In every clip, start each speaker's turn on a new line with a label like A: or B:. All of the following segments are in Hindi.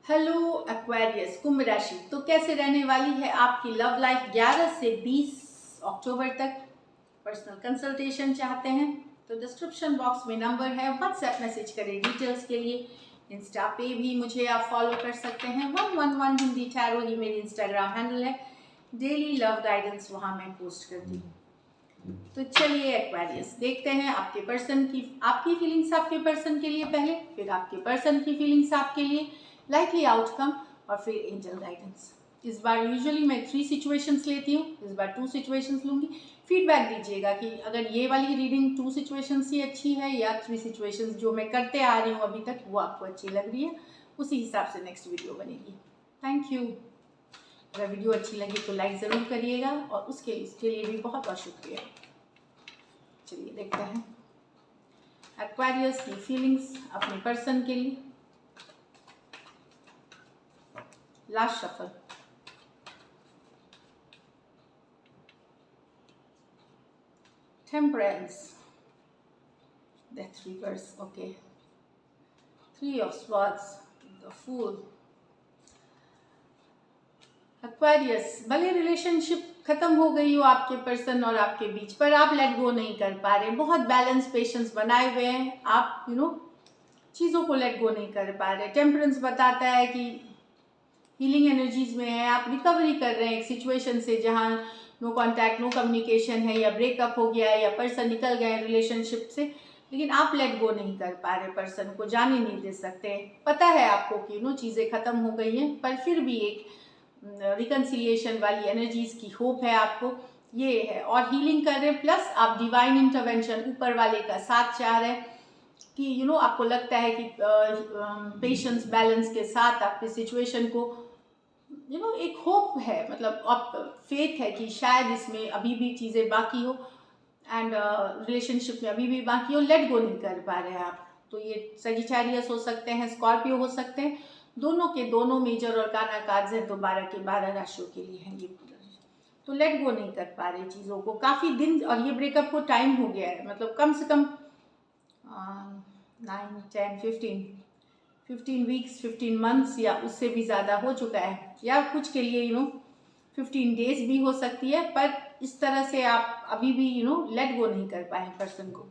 A: हेलो एक्वेरियस कुंभ राशि, तो कैसे रहने वाली है आपकी लव लाइफ 11 से 20 अक्टूबर तक। पर्सनल कंसल्टेशन चाहते हैं तो डिस्क्रिप्शन बॉक्स में नंबर है, व्हाट्सएप मैसेज करें डिटेल्स के लिए। इंस्टा पे भी मुझे आप फॉलो कर सकते हैं, 111 हिंदी टैरो ही मेरी इंस्टाग्राम हैंडल है। डेली लव गाइडेंस वहाँ मैं पोस्ट करती हूँ। तो चलिए एक्वेरियस देखते हैं आपके पर्सन की आपकी फीलिंग्स आपके पर्सन के लिए पहले, फिर आपके पर्सन की फीलिंग्स आपके लिए, लाइकली आउटकम और फिर एंजल गाइडेंस। इस बार यूजुअली मैं 3 सिचुएशंस लेती हूँ, इस बार 2 सिचुएशंस लूँगी। फीडबैक दीजिएगा कि अगर ये वाली रीडिंग 2 सिचुएशंस ही अच्छी है या 3 सिचुएशंस जो मैं करते आ रही हूँ अभी तक वो आपको अच्छी लग रही है, उसी हिसाब से नेक्स्ट वीडियो बनेगी। Thank you. अगर वीडियो अच्छी लगी तो लाइक ज़रूर करिएगा और उसके लिए भी बहुत बहुत शुक्रिया। चलिए देखते हैं एक्वेरियस की फीलिंग्स अपने पर्सन के लिए। Last shuffle. Temperance, death reverse, okay. 3 of swords, the fool। Aquarius, भले रिलेशनशिप खत्म हो गई हो आपके पर्सन और आपके बीच, पर आप लेट गो नहीं कर पा रहे। बहुत बैलेंस पेशेंस बनाए हुए हैं आप, चीज़ों को लेट गो नहीं कर पा रहे। टेम्परेंस बताता है कि हीलिंग एनर्जीज में है, आप रिकवरी कर रहे हैं एक सिचुएशन से जहाँ नो कांटेक्ट नो कम्युनिकेशन है, या ब्रेकअप हो गया है, या पर्सन निकल गए रिलेशनशिप से, लेकिन आप लेट गो नहीं कर पा रहे, पर्सन को जाने नहीं दे सकते। पता है आपको कि चीज़ें खत्म हो गई हैं, पर फिर भी एक रिकन्सिलिएशन वाली एनर्जीज की होप है आपको, ये है। और हीलिंग कर रहे हैं, प्लस आप डिवाइन इंटरवेंशन ऊपर वाले का साथ चाह रहे हैं कि आपको लगता है कि पेशेंस बैलेंस के साथ आपके सिचुएशन को एक होप है, मतलब आप फेथ है कि शायद इसमें अभी भी चीज़ें बाकी हो एंड रिलेशनशिप में अभी भी बाकी हो, लेट गो नहीं कर पा रहे हैं आप। तो ये सजिटेरियस हो सकते हैं, स्कॉर्पियो हो सकते हैं, दोनों के दोनों मेजर और काना कार्ड्स हैं, तो 12 के 12 राशियों के लिए हैं ये। तो लेट गो नहीं कर पा रहे चीज़ों को काफ़ी दिन, और ये ब्रेकअप को टाइम हो गया है, मतलब कम से कम 9, 10, 15 वीक्स, 15 मंथ्स या उससे भी ज़्यादा हो चुका है, या कुछ के लिए 15 डेज भी हो सकती है। पर इस तरह से आप अभी भी लेट गो नहीं कर पाए पर्सन को।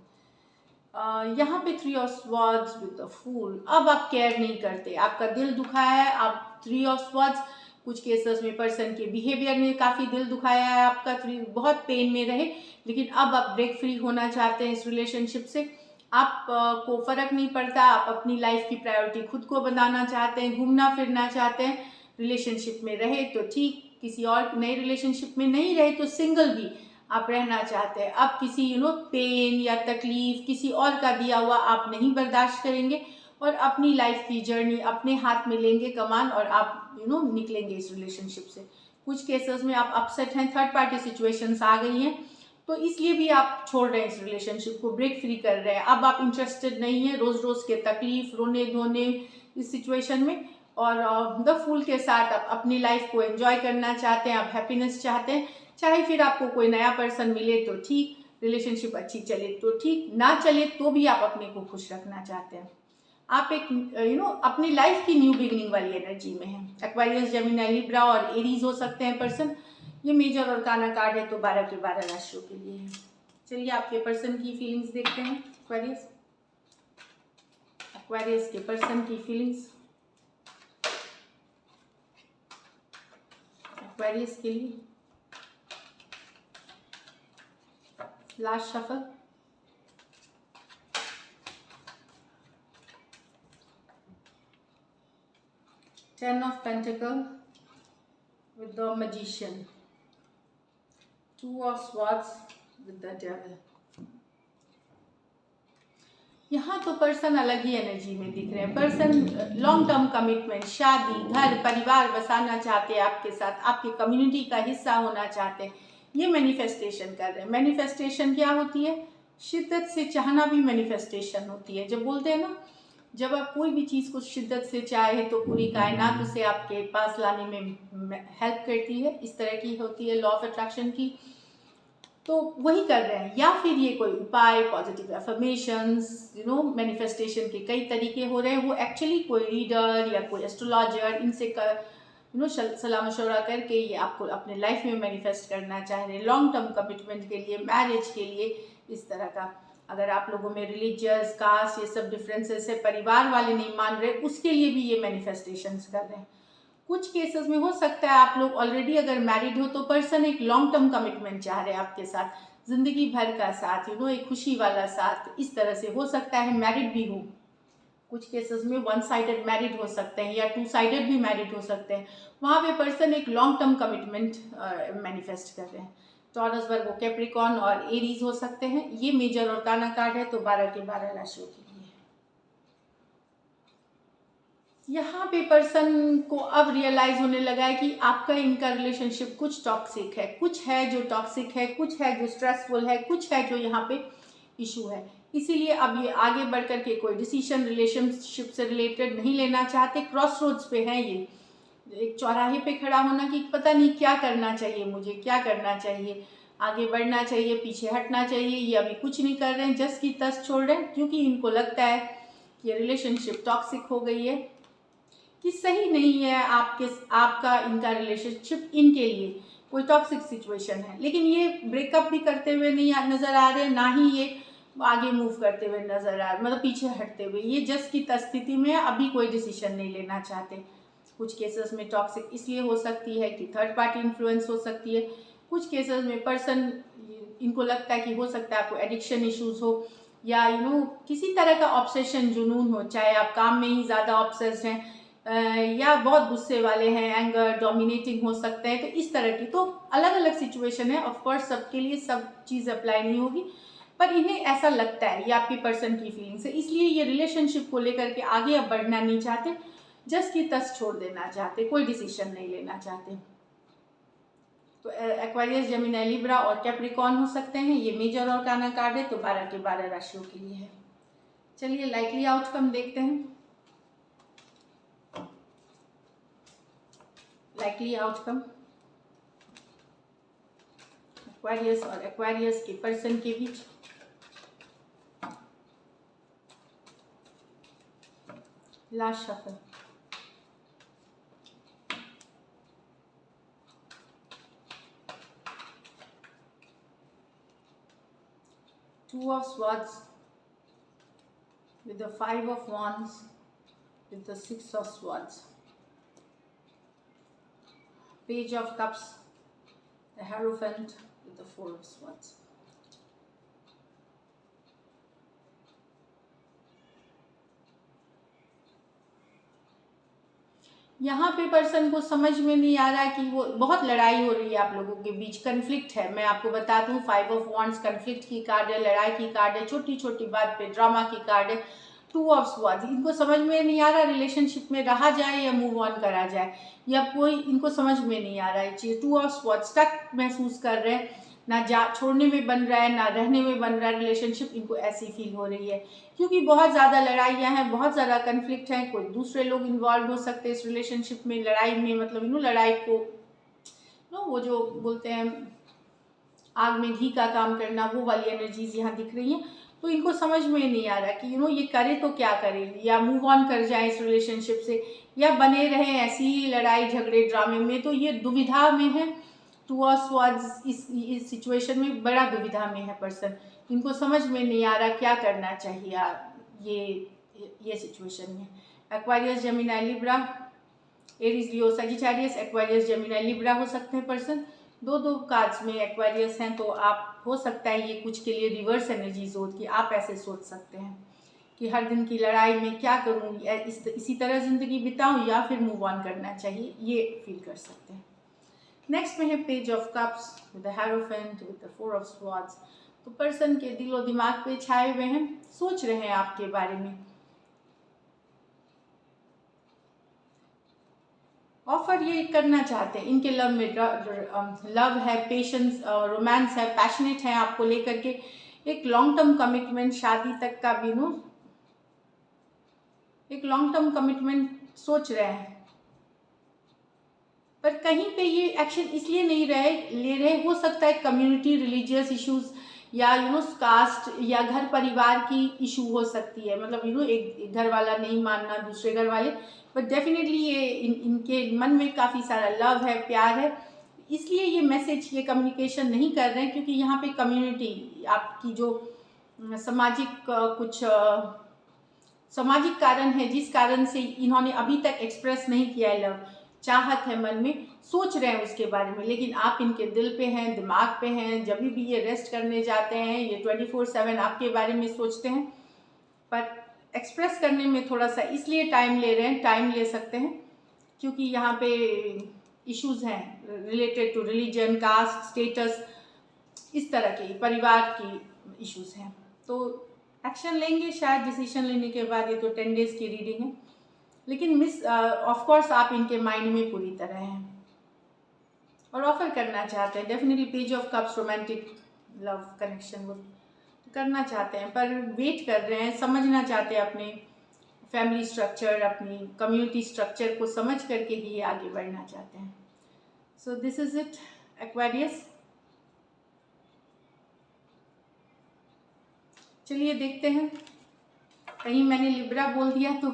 A: यहाँ पे 3 of swords with the fool. अब आप केयर नहीं करते, आपका दिल दुखाया है, आप 3 ऑफ स्वॉर्ड्स, कुछ केसेस में पर्सन के बिहेवियर ने काफ़ी दिल दुखाया है आपका, 3 बहुत पेन में रहे, लेकिन अब आप ब्रेक फ्री होना चाहते हैं इस रिलेशनशिप से। आप को फ़र्क नहीं पड़ता, आप अपनी लाइफ की प्रायोरिटी खुद को बनाना चाहते हैं, घूमना फिरना चाहते हैं। रिलेशनशिप में रहे तो ठीक, किसी और नए रिलेशनशिप में नहीं रहे तो सिंगल भी आप रहना चाहते हैं। अब किसी पेन या तकलीफ किसी और का दिया हुआ आप नहीं बर्दाश्त करेंगे, और अपनी लाइफ की जर्नी अपने हाथ में लेंगे कमान, और आप निकलेंगे इस रिलेशनशिप से। कुछ केसेस में आप अपसेट हैं, थर्ड पार्टी सिचुएशंस आ गई हैं, तो इसलिए भी आप छोड़ रहे हैं इस रिलेशनशिप को, ब्रेक फ्री कर रहे हैं। अब आप इंटरेस्टेड नहीं है रोज रोज के तकलीफ रोने धोने इस सिचुएशन में, और द फूल के साथ आप अपनी लाइफ को एंजॉय करना चाहते हैं, आप हैप्पीनेस चाहते हैं। चाहे फिर आपको कोई नया पर्सन मिले तो ठीक, रिलेशनशिप अच्छी चले तो ठीक, ना चले तो भी आप अपने को खुश रखना चाहते हैं। आप एक अपनी लाइफ की न्यू बिगिनिंग वाली एनर्जी में है। एक्वेरियस, जेमिनी, लिब्रा और एरीज हो सकते हैं पर्सन। ये मेजर और काना कार्ड है, तो 12 के 12 राशियों के लिए है। चलिए आपके पर्सन की फीलिंग्स देखते हैं। एक्वेरियस, एक्वेरियस के पर्सन की फीलिंग्स एक्वेरियस के लिए। Last shuffle. Ten of Pentacles with the Magician, 2 of Swords with the Devil। यहाँ तो पर्सन अलग ही एनर्जी में दिख रहे हैं। पर्सन लॉन्ग टर्म कमिटमेंट, शादी, घर परिवार बसाना चाहते हैं आपके साथ, आपके कम्युनिटी का हिस्सा होना चाहते हैं, ये मैनिफेस्टेशन कर रहे हैं। मैनिफेस्टेशन क्या होती है? शिद्दत से चाहना भी मैनिफेस्टेशन होती है। जब बोलते हैं ना, जब आप कोई भी चीज़ को शिद्दत से चाहे तो पूरी कायनात उसे आपके पास लाने में हेल्प करती है, इस तरह की होती है लॉ ऑफ अट्रैक्शन की। तो वही कर रहे हैं। या फिर ये कोई उपाय, पॉजिटिव एफर्मेशंस, मैनिफेस्टेशन के कई तरीके हो रहे हैं, वो एक्चुअली कोई रीडर या कोई एस्ट्रोलॉजर इनसे सलाह मशवरा करके ये आपको अपने लाइफ में मैनिफेस्ट करना चाह रहे हैं, लॉन्ग टर्म कमिटमेंट के लिए, मैरिज के लिए, इस तरह का। अगर आप लोगों में रिलीजियस, कास्ट, ये सब डिफरेंसेस है, परिवार वाले नहीं मान रहे, उसके लिए भी ये मैनिफेस्टेशंस कर रहे हैं। कुछ केसेस में हो सकता है आप लोग ऑलरेडी अगर मैरिड हो तो पर्सन एक लॉन्ग टर्म कमिटमेंट चाह रहे हैं आपके साथ, जिंदगी भर का साथ, एक खुशी वाला साथ, इस तरह से हो सकता है मैरिड भी हो। कुछ केसेस में वन साइडेड मैरिड हो सकते हैं या टू साइडेड भी मैरिड हो सकते हैं। वहाँ पे पर्सन एक लॉन्ग टर्म कमिटमेंट मैनिफेस्ट कर रहे हैं। टॉरस, वर्गो, कैप्रिकॉर्न और एरीज हो सकते हैं। ये मेजर और काना कार्ड है, तो 12 के 12 राशियों के लिए। यहाँ पे पर्सन को अब रियलाइज होने लगा है कि आपका इनका रिलेशनशिप कुछ टॉक्सिक है, कुछ है जो टॉक्सिक है, कुछ है जो स्ट्रेसफुल है, कुछ है जो यहाँ पे इशू है। इसीलिए अब ये आगे बढ़ कर के कोई डिसीजन रिलेशनशिप से रिलेटेड नहीं लेना चाहते। क्रॉस रोड्स पे हैं ये, एक चौराहे पे खड़ा होना कि पता नहीं क्या करना चाहिए, मुझे क्या करना चाहिए, आगे बढ़ना चाहिए, पीछे हटना चाहिए। ये अभी कुछ नहीं कर रहे हैं, जस की तस छोड़ रहे हैं, क्योंकि इनको लगता है कि रिलेशनशिप टॉक्सिक हो गई है, कि सही नहीं है आपका इनका रिलेशनशिप, इनके लिए कोई टॉक्सिक सिचुएशन है। लेकिन ये ब्रेकअप भी करते हुए नहीं नज़र आ रहे, ना ही ये आगे मूव करते हुए नजर आ रहे, मतलब पीछे हटते हुए। ये जस्ट की स्थिति में अभी कोई डिसीजन नहीं लेना चाहते। कुछ केसेस में टॉक्सिक इसलिए हो सकती है कि थर्ड पार्टी इन्फ्लुएंस हो सकती है। कुछ केसेस में पर्सन, इनको लगता है कि हो सकता है आपको एडिक्शन इश्यूज हो, या किसी तरह का ऑब्सेशन, जुनून हो, चाहे आप काम में ही ज़्यादा ऑब्सेस्ड हैं या बहुत गुस्से वाले हैं, एंगर, डोमिनेटिंग हो सकते हैं। तो इस तरह की तो अलग अलग सिचुएशन है, ऑफकोर्स सबके लिए सब चीज़ अप्लाई नहीं होगी, पर इन्हें ऐसा लगता है, ये आपकी पर्सन की फीलिंग्स है। इसलिए ये रिलेशनशिप को लेकर के आगे अब बढ़ना नहीं चाहते, जस्ट की तस छोड़ देना चाहते, कोई डिसीजन नहीं लेना चाहते। तो एक्वेरियस, जेमिनी, लिब्रा और कैप्रिकॉर्न हो सकते हैं। ये मेजर और काना कार्ड है, तो 12 के 12 राशियों के लिए है। चलिए लाइकली आउटकम देखते हैं। लाइकली आउटकम एक्वेरियस और एक्वेरियस के पर्सन के बीच। Last shuffle, Two of Swords with the 5 of Wands with the 6 of Swords, Page of Cups, the Hierophant with the 4 of Swords. यहाँ पे पर्सन को समझ में नहीं आ रहा है कि वो बहुत लड़ाई हो रही है आप लोगों के बीच, कन्फ्लिक्ट है। मैं आपको बता दूँ, 5 ऑफ वॉन्ड्स कन्फ्लिक्ट की कार्ड है, लड़ाई की कार्ड है, छोटी छोटी बात पे ड्रामा की कार्ड है। 2 ऑफ स्वॉर्ड्स, इनको समझ में नहीं आ रहा रिलेशनशिप में रहा जाए या मूव ऑन करा जाए, या कोई इनको समझ में नहीं आ रहा है चीज़। 2 ऑफ स्वॉर्ड्स, स्टक महसूस कर रहे हैं, ना जा छोड़ने में बन रहा है, ना रहने में बन रहा है रिलेशनशिप, इनको ऐसी फील हो रही है। क्योंकि बहुत ज़्यादा लड़ाइयाँ हैं, बहुत ज़्यादा कन्फ्लिक्ट हैं, कोई दूसरे लोग इन्वॉल्व हो सकते हैं इस रिलेशनशिप में, लड़ाई में, मतलब लड़ाई को वो जो बोलते हैं आग में घी का काम करना, वो वाली एनर्जीज यहाँ दिख रही हैं। तो इनको समझ में नहीं आ रहा कि ये करे तो क्या करे, या मूव ऑन कर जाए इस रिलेशनशिप से, या बने रहें ऐसी ही लड़ाई झगड़े ड्रामे में। तो ये दुविधा में है। 2 ऑफ स्वॉर्ड्स इस सिचुएशन में बड़ा दुविधा में है पर्सन, इनको समझ में नहीं आ रहा क्या करना चाहिए ये सिचुएशन में। एक्वेरियस, जेमिनी, लिब्रा, एरीज, लियो, सजिटेरियस, एक्वेरियस, जेमिनी, लिब्रा हो सकते हैं पर्सन। दो कार्ड्स में एक्वेरियस हैं, तो आप हो सकता है ये कुछ के लिए रिवर्स एनर्जीज हो कि आप ऐसे सोच सकते हैं कि हर दिन की लड़ाई में क्या करूं, इसी तरह ज़िंदगी बिताऊं या फिर मूव ऑन करना चाहिए, ये फील कर सकते हैं। नेक्स्ट में है page of cups with the hierophant with the 4 of swords. तो पर्सन के दिलो दिमाग पे छाए हुए हैं, सोच रहे हैं आपके बारे में, ऑफर ये करना चाहते हैं। इनके लव में लव है, पेशेंस, रोमांस है, पैशनेट है आपको लेकर के, एक लॉन्ग टर्म कमिटमेंट, शादी तक का भी एक लॉन्ग टर्म कमिटमेंट सोच रहे हैं। पर कहीं पे ये एक्शन इसलिए नहीं ले रहे, हो सकता है कम्युनिटी, रिलीजियस इश्यूज या कास्ट या घर परिवार की इशू हो सकती है, मतलब एक घर वाला नहीं मानना, दूसरे घर वाले, बट डेफिनेटली ये इनके मन में काफ़ी सारा लव है, प्यार है, इसलिए ये मैसेज, ये कम्युनिकेशन नहीं कर रहे हैं, क्योंकि यहाँ पे कम्युनिटी आपकी जो सामाजिक कुछ सामाजिक कारण है जिस कारण से इन्होंने अभी तक एक्सप्रेस नहीं किया है लव, चाहत है मन में, सोच रहे हैं उसके बारे में, लेकिन आप इनके दिल पे हैं, दिमाग पे हैं, जब भी ये रेस्ट करने जाते हैं ये 24/7 आपके बारे में सोचते हैं, पर एक्सप्रेस करने में थोड़ा सा इसलिए टाइम ले रहे हैं, टाइम ले सकते हैं क्योंकि यहाँ पे इश्यूज हैं related to religion, caste, status, इस तरह के परिवार की इश्यूज हैं, तो एक्शन लेंगे शायद डिसीजन लेने के बाद। ये तो 10 डेज की रीडिंग है, लेकिन ऑफ कोर्स आप इनके माइंड में पूरी तरह हैं और ऑफर करना चाहते हैं definitely. Page of cups romantic love connection वो करना चाहते हैं, पर वेट कर रहे हैं, समझना चाहते हैं अपने फैमिली स्ट्रक्चर, अपनी कम्युनिटी स्ट्रक्चर को समझ करके ही आगे बढ़ना चाहते हैं। So this is it Aquarius. चलिए देखते हैं, कहीं मैंने लिब्रा बोल दिया तो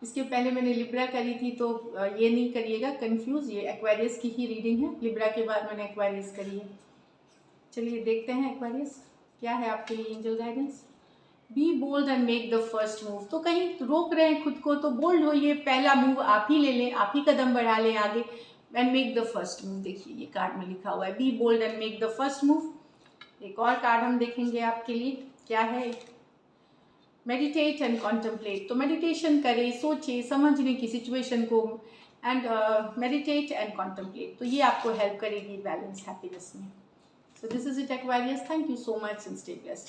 A: इसके पहले मैंने लिब्रा करी थी, तो ये नहीं करिएगा कंफ्यूज, ये एक्वेरियस की ही रीडिंग है, लिब्रा के बाद मैंने एक्वेरियस करी है। चलिए देखते हैं एक्वेरियस क्या है आपके लिए angel guidance. Be bold and make the first move, तो कहीं रोक रहे हैं खुद को तो बोल्ड होइए, पहला मूव आप ही ले लें, आप ही कदम बढ़ा लें आगे, and make the first move. देखिए ये कार्ड में लिखा हुआ है be bold and make the first move. एक और कार्ड हम देखेंगे आपके लिए क्या है, मेडिटेट एंड कॉन्टम्पलेट, तो मेडिटेशन करें, सोचें, समझने की सिचुएशन को, एंड मेडिटेट एंड कॉन्टम्पलेट, तो ये आपको हेल्प करेगी बैलेंस हैप्पीनेस में। So this is it Aquarius, thank you so much and stay blessed.